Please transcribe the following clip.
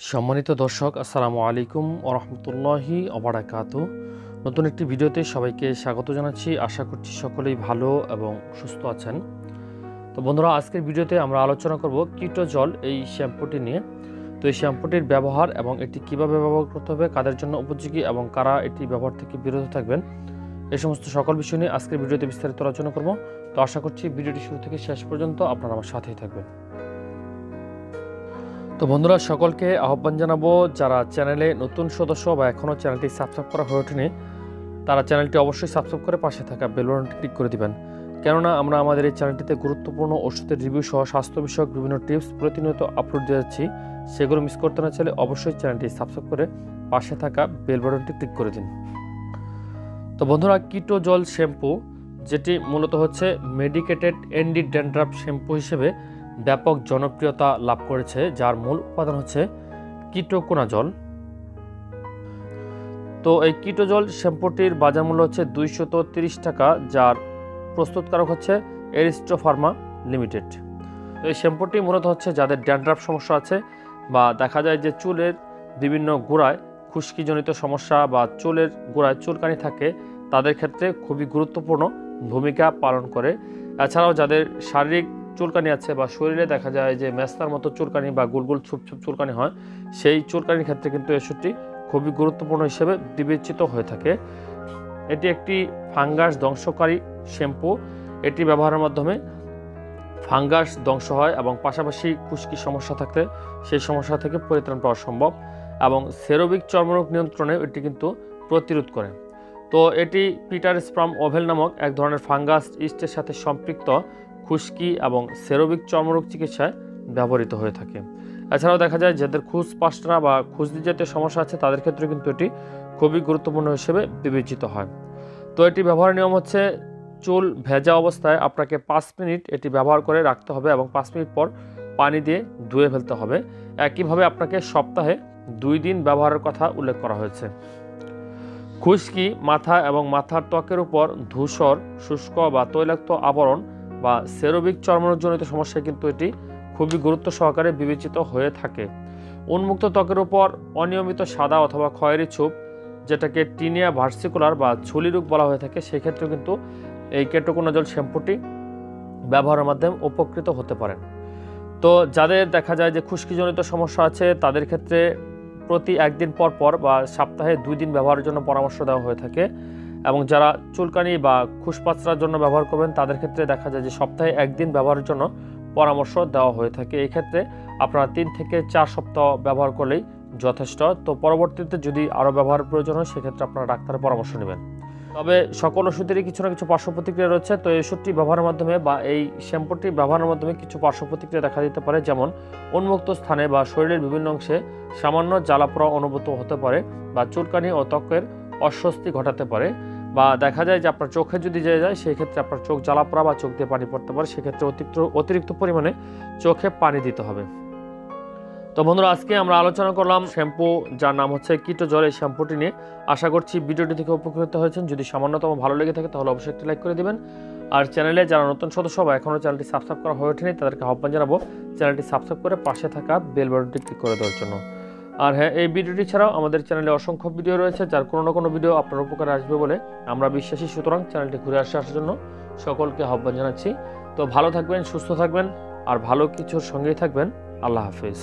সম্মানিত দর্শক, আসসালামু আলাইকুম ওয়া রাহমাতুল্লাহি ওয়া বারাকাতুহু। নতুন একটি ভিডিওতে সবাইকে স্বাগত জানাচ্ছি। আশা করছি সকলেই ভালো এবং সুস্থ আছেন। তো বন্ধুরা, আজকের ভিডিওতে আমরা আলোচনা করব কিটোজল এই শ্যাম্পুটি নিয়ে। তো এই শ্যাম্পুটির ব্যবহার এবং এটি কিভাবে ব্যবহার করতে হবে, কাদের জন্য উপযোগী এবং কারা এটি ব্যবহার থেকে বিরত থাকবেন, এই সমস্ত সকল বিষয় নিয়ে আজকের ভিডিওতে বিস্তারিত আলোচনা করব। তো আশা করছি ভিডিওটি শুরু থেকে শেষ পর্যন্ত আপনারা আমার সাথেই থাকবেন। তো বন্ধুরা, সকলকে আহ্বান জানাবো, যারা চ্যানেলে নতুন সদস্য বা এখনও চ্যানেলটি সাবস্ক্রাইব করা হয়ে ওঠেনি, তারা চ্যানেলটি অবশ্যই সাবস্ক্রাইব করে পাশে থাকা বেল বাটনটি ক্লিক করে দিবেন। কেননা আমরা আমাদের এই চ্যানেলটিতে গুরুত্বপূর্ণ ওষুধের রিভিউ সহ স্বাস্থ্য বিষয়ক বিভিন্ন টিপস প্রতিনিয়ত আপলোড দিয়ে যাচ্ছি। সেগুলো মিস করতে না চাইলে অবশ্যই চ্যানেলটি সাবস্ক্রাইব করে পাশে থাকা বেল বাটনটি ক্লিক করে দিন। তো বন্ধুরা, কিটোজল শ্যাম্পু, যেটি মূলত হচ্ছে মেডিকেটেড অ্যান্টি ড্যান্ড্রাফ শ্যাম্পু হিসেবে ব্যাপক জনপ্রিয়তা লাভ করেছে, যার মূল উপাদান হচ্ছে কিটোকোনাজল। তো এই কিটোজল শ্যাম্পুটির বাজার মূল্য হচ্ছে 230 টাকা, যার প্রস্তুতকারক হচ্ছে এরিস্টো ফার্মা লিমিটেড। তো এই শ্যাম্পুটি মূলত হচ্ছে যাদের ড্যান্ড্রাফ সমস্যা আছে বা দেখা যায় যে চুলের বিভিন্ন গোড়ায় খুশকিজনিত সমস্যা বা চুলের গোড়ায় চুলকানি থাকে, তাদের ক্ষেত্রে খুবই গুরুত্বপূর্ণ ভূমিকা পালন করে। এছাড়াও যাদের শারীরিক চুলকানি আছে বা শরীরে দেখা যায় যে মেস্তার মতো চুলকানি বা গুলগুল ছুপ চুলকানি হয়, সেই চুলকানির ক্ষেত্রে কিন্তু এই ওষুধটি খুবই গুরুত্বপূর্ণ হিসেবে বিবেচিত হয়ে থাকে। এটি একটি ফাঙ্গাস ধ্বংসকারী শ্যাম্পু। এটি ব্যবহারের মাধ্যমে ফাঙ্গাস ধ্বংস হয় এবং পাশাপাশি খুশকি সমস্যা থাকলে সেই সমস্যা থেকে পরিত্রাণ পাওয়া সম্ভব, এবং সেরোবিক চর্মরোগ নিয়ন্ত্রণে এটি কিন্তু প্রতিরোধ করে। তো এটি পিটার স্পার্ম ওভেল নামক এক ধরনের ফাঙ্গাস ইস্টের সাথে সম্পৃক্ত খুশকি এবং সেরোবিক চর্মরোগ চিকিৎসায় ব্যবহৃত হয়ে থাকে। এছাড়াও দেখা যায় যাদের খুসপাসনা বা খুজলি জাতীয় সমস্যা আছে, তাদের ক্ষেত্রে কিন্তু এটি খুবই গুরুত্বপূর্ণ হিসেবে বিবেচিত হয়। তো এটি ব্যবহারের নিয়ম হচ্ছে, চুল ভেজা অবস্থায় আপনাকে 5 মিনিট এটি ব্যবহার করে রাখতে হবে এবং 5 মিনিট পর পানি দিয়ে ধুয়ে ফেলতে হবে। একইভাবে আপনাকে সপ্তাহে 2 দিন ব্যবহারের কথা উল্লেখ করা হয়েছে। খুশকি, মাথা এবং মাথার ত্বকের উপর ধূসর, শুষ্ক বা তৈলাক্ত আবরণ বা সেরোবিক চর্মরোগজনিত সমস্যায় কিন্তু এটি খুবই গুরুত্ব সহকারে বিবেচিত হয়ে থাকে। উন্মুক্ত ত্বকের উপর অনিয়মিত সাদা অথবা খয়েরি ছোপ, যেটাকে টিনিয়া ভার্সিকুলার বা ঝুলি রোগ বলা হয়ে থাকে, সেক্ষেত্রেও কিন্তু এই কিটোকোনাজল শ্যাম্পুটি ব্যবহারের মাধ্যমে উপকৃত হতে পারেন। তো যাদের দেখা যায় যে খুশকিজনিত সমস্যা আছে, তাদের ক্ষেত্রে প্রতি 1 দিন পর পর বা সপ্তাহে 2 দিন ব্যবহারের জন্য পরামর্শ দেওয়া হয়ে থাকে, এবং যারা চুলকানি বা খুশপাচড়ার জন্য ব্যবহার করবেন, তাদের ক্ষেত্রে দেখা যায় যে সপ্তাহে 1 দিন ব্যবহারের জন্য পরামর্শ দেওয়া হয়ে থাকে। এই ক্ষেত্রে আপনারা 3 থেকে 4 সপ্তাহ ব্যবহার করলেই যথেষ্ট। তো পরবর্তীতে যদি আরও ব্যবহারের প্রয়োজন হয়, সেক্ষেত্রে আপনারা ডাক্তারের পরামর্শ নেবেন। তবে সকল ওষুধেরই কিছু না কিছু পার্শ্ব প্রতিক্রিয়া রয়েছে। তো এই ওষুধটি ব্যবহারের মাধ্যমে বা এই শ্যাম্পুটি ব্যবহারের মাধ্যমে কিছু পার্শ্ব প্রতিক্রিয়া দেখা দিতে পারে, যেমন উন্মুক্ত স্থানে বা শরীরের বিভিন্ন অংশে সামান্য জ্বালাপোড়া অনুভূত হতে পারে, বা চুলকানি ও ত্বকের অস্বস্তি ঘটাতে পারে, বা দেখা যায় যে আপনার চোখে যদি যায় সেই ক্ষেত্রে আপনার চোখ জ্বালাপোড়া বা চোখ দিয়ে পানি পড়তে পারে, সেক্ষেত্রে অতিরিক্ত পরিমাণে চোখে পানি দিতে হবে। তো বন্ধুরা, আজকে আমরা আলোচনা করলাম শ্যাম্পু, যার নাম হচ্ছে কিটোজল, এই শ্যাম্পুটি নিয়ে। আশা করছি ভিডিওটি থেকে উপকৃত হয়েছেন। যদি সামান্যতম ভালো লেগে থাকে তাহলে অবশ্যই একটি লাইক করে দিবেন। আর চ্যানেলে যারা নতুন সদস্য বা এখনও চ্যানেলটি সাবস্ক্রাইব করা হয়ে ওঠেনি, তাদেরকে আহ্বান জানাবো চ্যানেলটি সাবস্ক্রাইব করে পাশে থাকা বেল বাটনটি ক্লিক করে দেওয়ার জন্য। আর হ্যাঁ, এই ভিডিওটি ছাড়াও আমাদের চ্যানেলে অসংখ্য ভিডিও রয়েছে, যার কোনো না কোনো ভিডিও আপনার উপকারে আসবে বলে আমরা বিশ্বাসী। সুতরাং চ্যানেলটি ঘুরে আসার জন্য সকলকে আহ্বান জানাচ্ছি। তো ভালো থাকবেন, সুস্থ থাকবেন, আর ভালো কিছুর সঙ্গেই থাকবেন। আল্লাহ হাফিজ।